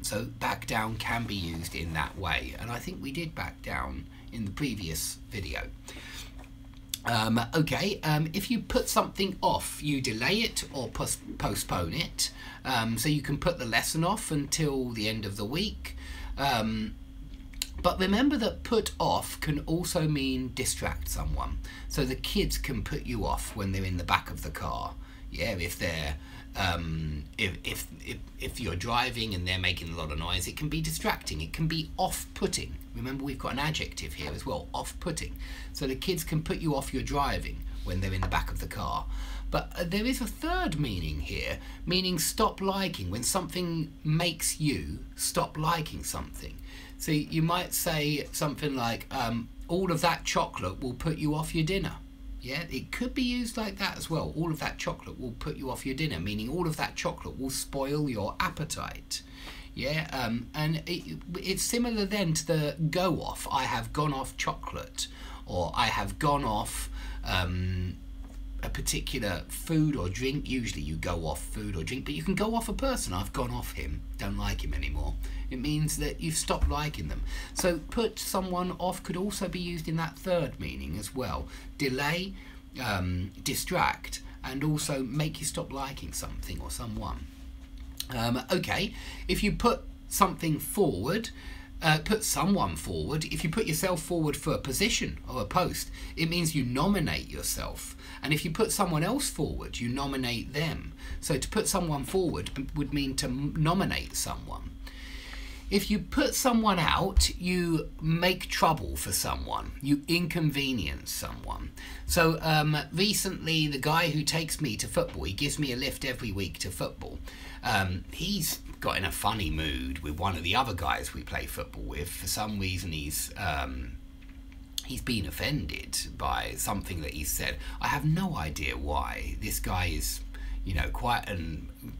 So back down can be used in that way, and I think we did back down in the previous video. Okay, if you put something off, you delay it or postpone it. So you can put the lesson off until the end of the week. But remember that put off can also mean distract someone. So the kids can put you off when they're in the back of the car. Yeah, if they're if you're driving and they're making a lot of noise, it can be distracting. It can be off-putting. Remember, we've got an adjective here as well, off-putting. So the kids can put you off your driving when they're in the back of the car. But there is a third meaning here, meaning stop liking. When something makes you stop liking something. So you might say something like, all of that chocolate will put you off your dinner. Yeah, it could be used like that as well. All of that chocolate will put you off your dinner, meaning all of that chocolate will spoil your appetite. Yeah, and it's similar then to the go off. I have gone off chocolate, or I have gone off a particular food or drink. Usually you go off food or drink, but you can go off a person. I've gone off him, don't like him anymore. It means that you've stopped liking them. So put someone off could also be used in that third meaning as well. Delay, distract, and also make you stop liking something or someone. Okay, if you put something forward, put someone forward. If you put yourself forward for a position or a post, it means you nominate yourself. And if you put someone else forward, you nominate them. So to put someone forward would mean to nominate someone. If you put someone out, you make trouble for someone. You inconvenience someone. So recently, the guy who takes me to football, he gives me a lift every week to football. He's got in a funny mood with one of the other guys we play football with. For some reason, he's been offended by something that he said. I have no idea why. This guy is, you know,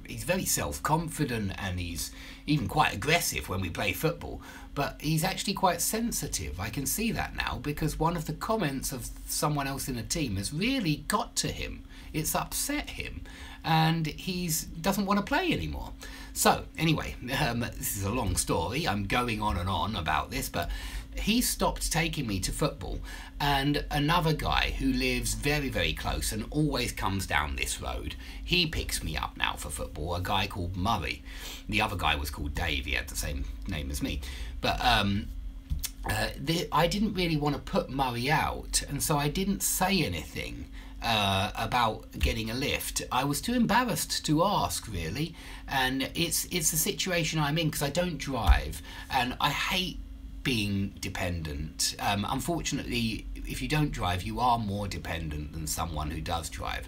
he's very self-confident, and he's even quite aggressive when we play football, but he's actually quite sensitive. I can see that now, because one of the comments of someone else in the team has really got to him. It's upset him, and he doesn't want to play anymore. So anyway, this is a long story. I'm going on and on about this, but he stopped taking me to football, and another guy who lives very, very close and always comes down this road, he picks me up now for football, a guy called Murray. The other guy was called Dave. He had the same name as me. But I didn't really want to put Murray out, and so I didn't say anything about getting a lift. I was too embarrassed to ask, really, and it's the situation I'm in, because I don't drive, and I hate being dependent. Unfortunately, if you don't drive, you are more dependent than someone who does drive.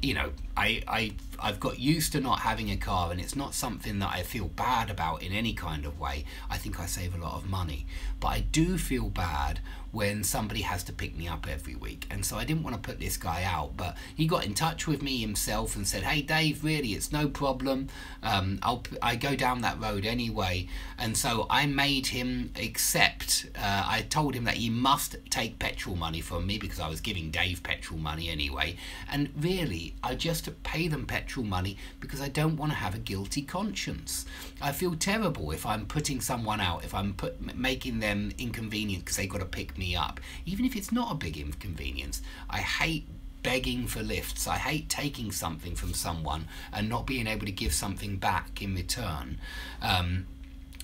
You know, I've got used to not having a car, and it's not something that I feel bad about in any kind of way. I think I save a lot of money, but I do feel bad when somebody has to pick me up every week, and so I didn't want to put this guy out, but he got in touch with me himself and said, hey Dave, really, it's no problem, I go down that road anyway. And so I made him accept. I told him that he must take petrol money from me, because I was giving Dave petrol money anyway, and really I just pay them petrol money because I don't want to have a guilty conscience. I feel terrible if I'm putting someone out, if I'm making them inconvenient because they've got to pick me up, even if it's not a big inconvenience. I hate begging for lifts. I hate taking something from someone and not being able to give something back in return.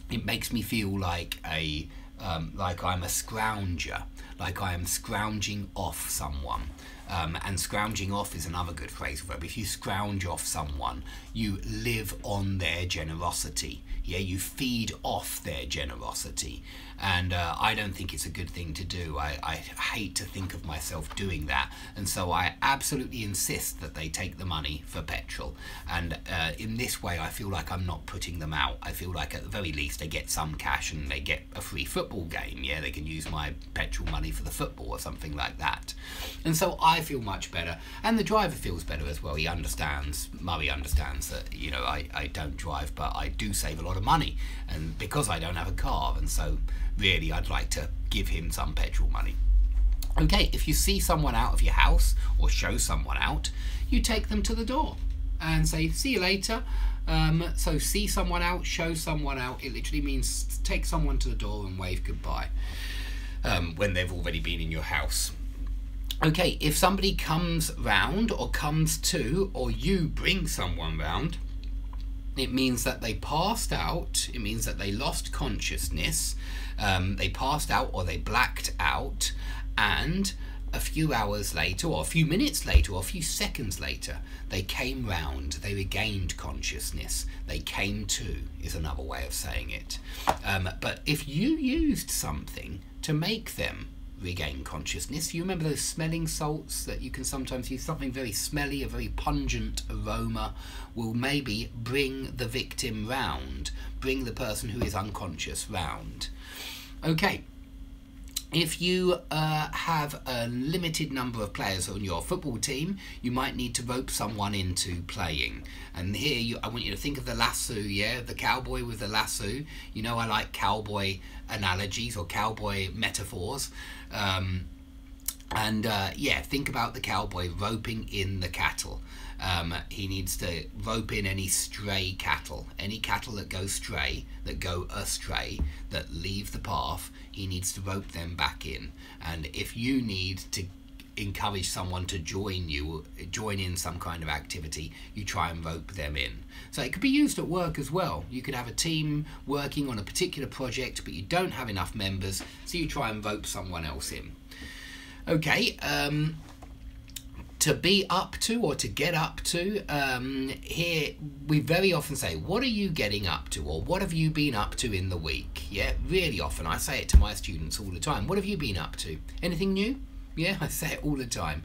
It makes me feel like like I'm a scrounger, like I am scrounging off someone. And scrounging off is another good phrase verb. If you scrounge off someone, you live on their generosity. Yeah, you feed off their generosity. And I don't think it's a good thing to do. I hate to think of myself doing that. And so I absolutely insist that they take the money for petrol. And in this way, I feel like I'm not putting them out. I feel like at the very least they get some cash and they get a free football game. Yeah, they can use my petrol money for the football or something like that. And so I feel much better. And the driver feels better as well. He understands, Murray understands that, you know, I don't drive, but I do save a lot of money. And because I don't have a car, and so really I'd like to give him some petrol money. Okay, if you see someone out of your house or show someone out, you take them to the door and say, see you later. So see someone out, show someone out, it literally means take someone to the door and wave goodbye when they've already been in your house. Okay, if somebody comes round or comes to, or you bring someone round, it means that they passed out. It means that they lost consciousness. They passed out or they blacked out, and a few hours later, or a few minutes later, or a few seconds later, they came round, they regained consciousness, they came to, is another way of saying it. But if you used something to make them regain consciousness, you remember those smelling salts that you can sometimes use, something very smelly, a very pungent aroma will maybe bring the victim round, bring the person who is unconscious round. Okay. If you have a limited number of players on your football team, you might need to rope someone into playing. And here, I want you to think of the lasso, yeah? The cowboy with the lasso. You know I like cowboy analogies or cowboy metaphors. Yeah, think about the cowboy roping in the cattle. He needs to rope in any stray cattle. Any cattle that go astray, that leave the path, he needs to rope them back in. And if you need to encourage someone to join in some kind of activity, you try and rope them in. So it could be used at work as well. You could have a team working on a particular project, but you don't have enough members, so you try and rope someone else in. Okay, to be up to or to get up to, here we very often say, what are you getting up to, or what have you been up to in the week? Yeah, really often. I say it to my students all the time. What have you been up to? Anything new? Yeah, I say it all the time.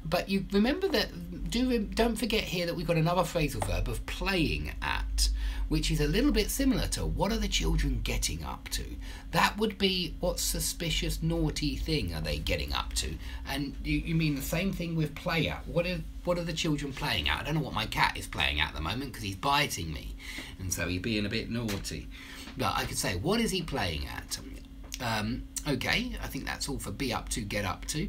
But you remember that, don't forget here that we've got another phrasal verb of playing at, which is a little bit similar to what are the children getting up to? That would be what suspicious, naughty thing are they getting up to? And you mean the same thing with play at. What are the children playing at? I don't know what my cat is playing at the moment because he's biting me, and so he's being a bit naughty. But I could say, what is he playing at? Okay, I think that's all for be up to, get up to.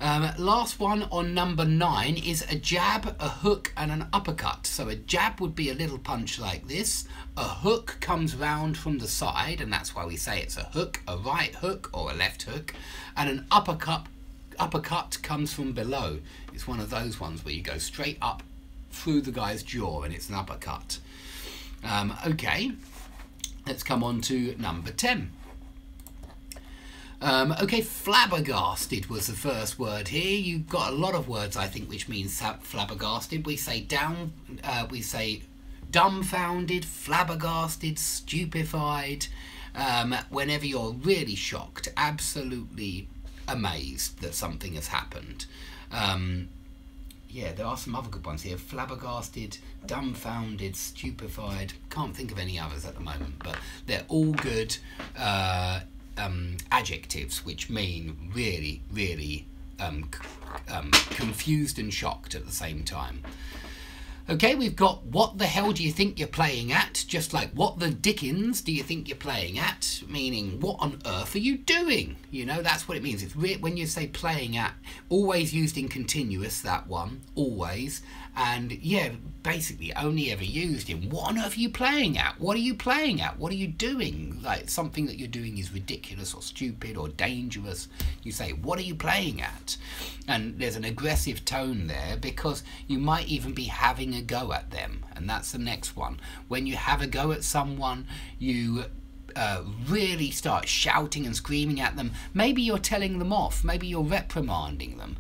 Last one on number 9 is a jab, a hook and an uppercut. So a jab would be a little punch like this. A hook comes round from the side, and that's why we say it's a hook, a right hook or a left hook. And an uppercut comes from below. It's one of those ones where you go straight up through the guy's jaw and it's an uppercut. Okay, let's come on to number 10. Okay, flabbergasted was the first word here. You've got a lot of words, I think, which means flabbergasted. We say dumbfounded, flabbergasted, stupefied. Whenever you're really shocked, absolutely amazed that something has happened. Yeah, there are some other good ones here. Flabbergasted, dumbfounded, stupefied. Can't think of any others at the moment, but they're all good adjectives which mean really, really confused and shocked at the same time. Okay, we've got what the hell do you think you're playing at? Just like what the dickens do you think you're playing at? Meaning what on earth are you doing? You know, that's what it means. It's when you say playing at, always used in continuous, that one, always. And yeah, basically only ever used in what on earth are you playing at? What are you playing at? What are you doing? Like something that you're doing is ridiculous or stupid or dangerous. You say, what are you playing at? And there's an aggressive tone there because you might even be having a go at them. And that's the next one. When you have a go at someone, you really start shouting and screaming at them. Maybe you're telling them off, maybe you're reprimanding them.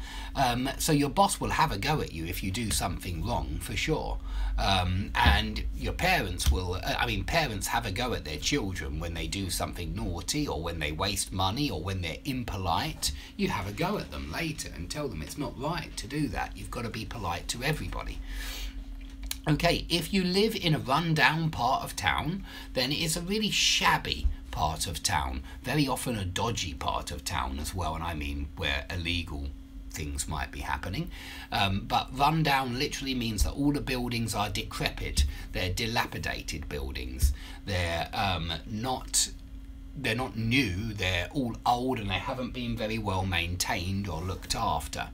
So your boss will have a go at you if you do something wrong, for sure. And your parents will, parents have a go at their children when they do something naughty or when they waste money or when they're impolite. You have a go at them later and tell them it's not right to do that. You've got to be polite to everybody. Okay, if you live in a run-down part of town, then it is a really shabby part of town, very often a dodgy part of town as well, and I mean where illegal things might be happening. But run-down literally means that all the buildings are decrepit, they're dilapidated buildings, they're not new, they're all old and they haven't been very well maintained or looked after.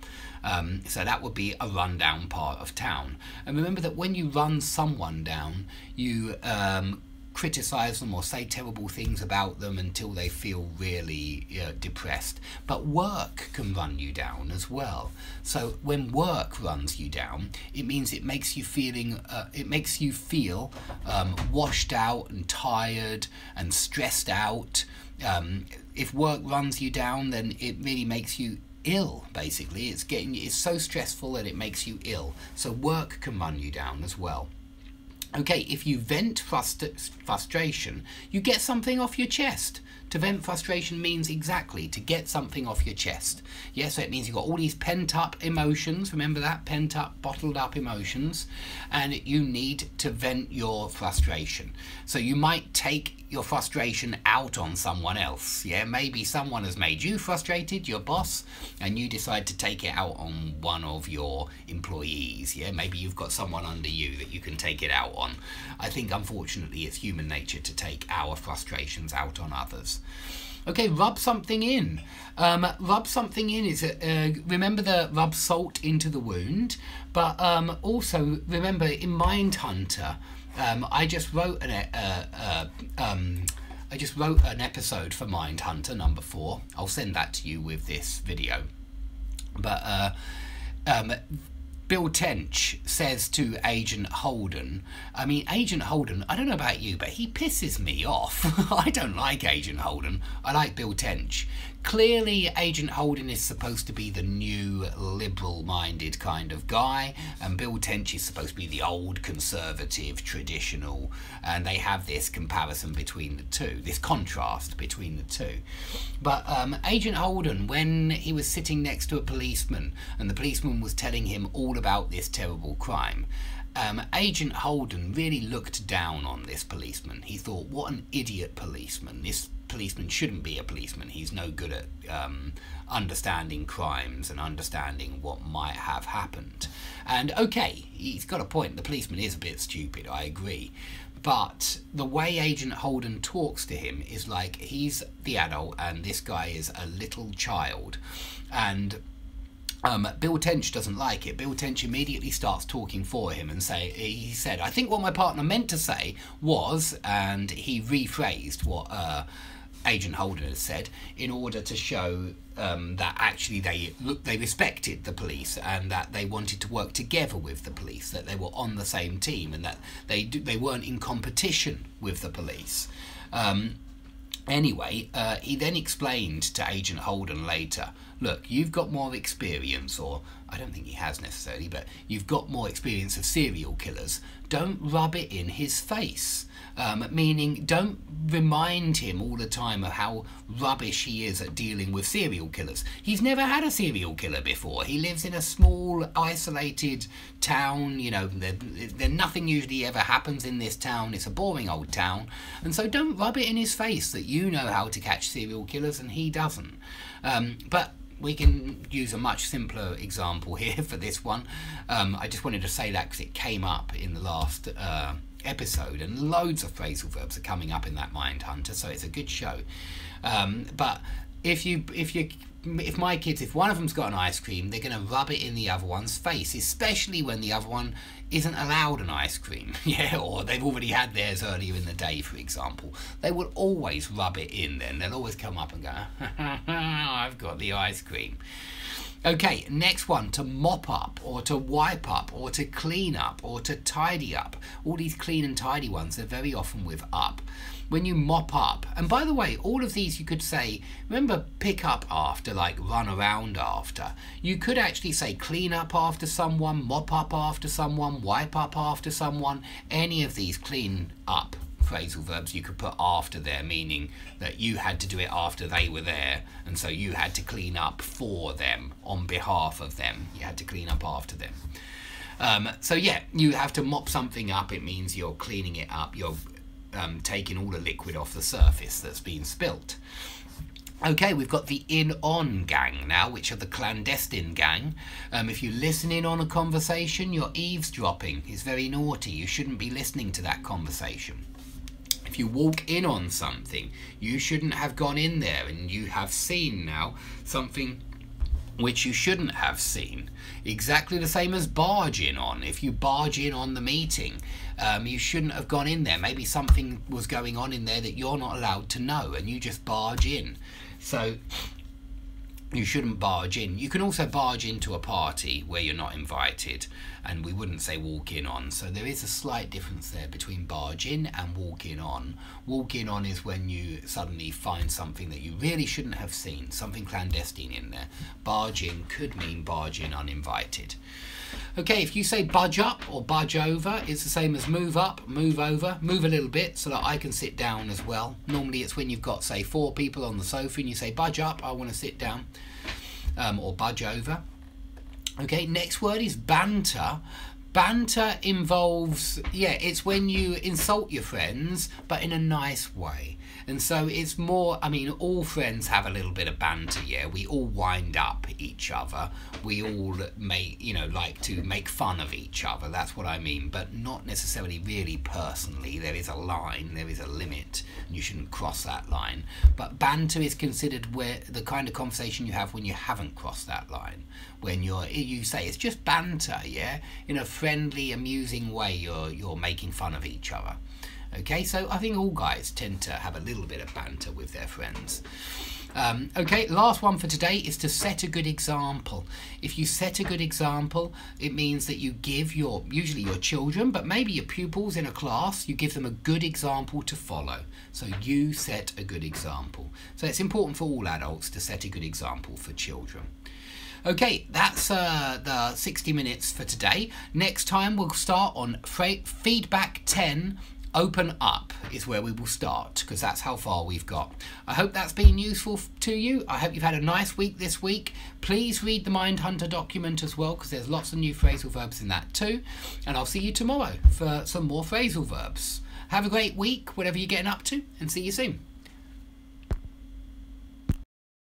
So that would be a run-down part of town. And remember that when you run someone down, you criticise them or say terrible things about them until they feel really depressed. But work can run you down as well. So when work runs you down, it means it makes you feel washed out and tired and stressed out. If work runs you down, then it really makes you ill, basically. It's so stressful that it makes you ill. So work can run you down as well. Okay, if you vent frustration, you get something off your chest. To vent frustration means exactly to get something off your chest. Yeah, so it means you've got all these pent-up emotions, remember that? Pent-up, bottled-up emotions, and you need to vent your frustration. So you might take your frustration out on someone else. Yeah, maybe someone has made you frustrated, your boss, and you decide to take it out on one of your employees. Yeah, maybe you've got someone under you that you can take it out on. I think unfortunately it's human nature to take our frustrations out on others. Okay, rub something in. Rub something in is remember the rub salt into the wound, but also remember in Mindhunter, I just wrote an episode for Mindhunter number 4. I'll send that to you with this video. But Bill Tench says to Agent Holden, I mean, Agent Holden, I don't know about you, but he pisses me off. I don't like Agent Holden. I like Bill Tench. Clearly, Agent Holden is supposed to be the new liberal-minded kind of guy, and Bill Tench is supposed to be the old, conservative, traditional, and they have this comparison between the two, this contrast between the two. But Agent Holden, when he was sitting next to a policeman, and the policeman was telling him all about this terrible crime, Agent Holden really looked down on this policeman. He thought, what an idiot policeman. This policeman shouldn't be a policeman. He's no good at understanding crimes and understanding what might have happened. And okay, he's got a point. The policeman is a bit stupid, I agree. But the way Agent Holden talks to him is like he's the adult and this guy is a little child. And Bill Tench doesn't like it. Bill Tench immediately starts talking for him and he said, I think what my partner meant to say was, and he rephrased what Agent Holden had said in order to show that actually they respected the police and that they wanted to work together with the police, that they were on the same team and that they weren't in competition with the police. Anyway, he then explained to Agent Holden later, look, you've got more experience, or I don't think he has necessarily, but you've got more experience of serial killers. Don't rub it in his face. Meaning, don't remind him all the time of how rubbish he is at dealing with serial killers. He's never had a serial killer before. He lives in a small, isolated town. You know, nothing usually ever happens in this town. It's a boring old town. And so don't rub it in his face that you know how to catch serial killers and he doesn't. But we can use a much simpler example here for this one. I just wanted to say that because it came up in the last episode, and loads of phrasal verbs are coming up in that Mindhunter, so it's a good show. But if my kids, if one of them's got an ice cream, they're going to rub it in the other one's face, especially when the other one isn't allowed an ice cream, yeah, or they've already had theirs earlier in the day, for example. They will always rub it in then. They'll always come up and go, I've got the ice cream. Okay, next one, to mop up, or to wipe up, or to clean up, or to tidy up. All these clean and tidy ones, they're very often with up. When you mop up, and by the way, all of these you could say, remember pick up after, like run around after. You could actually say clean up after someone, mop up after someone, wipe up after someone. Any of these clean up phrasal verbs you could put after there, meaning that you had to do it after they were there, and so you had to clean up for them, on behalf of them. You had to clean up after them. So yeah, you have to mop something up. It means you're cleaning it up, you're taking all the liquid off the surface that's been spilt. Okay, we've got the in-on gang now, which are the clandestine gang. If you listen in on a conversation, you're eavesdropping. It's very naughty. You shouldn't be listening to that conversation. If you walk in on something, you shouldn't have gone in there, and you have seen now something which you shouldn't have seen. Exactly the same as barge in on. If you barge in on the meeting, you shouldn't have gone in there. Maybe something was going on in there that you're not allowed to know, and you just barge in. So You shouldn't barge in. You can also barge into a party where you're not invited, and we wouldn't say walk in on. So there is a slight difference there between barge in and walk in on. Walk in on is when you suddenly find something that you really shouldn't have seen, something clandestine in there. Barge in could mean barge in uninvited. Okay, if you say budge up or budge over, it's the same as move up, move over, move a little bit so that I can sit down as well. Normally it's when you've got, say, 4 people on the sofa and you say budge up, I want to sit down, or budge over. Okay, next word is banter. Banter involves, yeah, it's when you insult your friends, but in a nice way. And so it's more, I mean, all friends have a little bit of banter, yeah. We all wind up each other. We all like to make fun of each other. That's what I mean, but not necessarily really personally. There is a line, there is a limit, and you shouldn't cross that line. But banter is considered where the kind of conversation you have when you haven't crossed that line. When you say it's just banter, yeah, in a friendly, amusing way, you're making fun of each other. Okay, so I think all guys tend to have a little bit of banter with their friends. Okay, last one for today is to set a good example. If you set a good example, it means that you give usually your children, but maybe your pupils in a class, you give them a good example to follow. So you set a good example. So it's important for all adults to set a good example for children. Okay, that's the 60 minutes for today. Next time we'll start on feedback 10. Open up is where we will start, because that's how far we've got. I hope that's been useful to you. I hope you've had a nice week this week. Please read the Mindhunter document as well, because there's lots of new phrasal verbs in that too. And I'll see you tomorrow for some more phrasal verbs. Have a great week, whatever you're getting up to, and see you soon.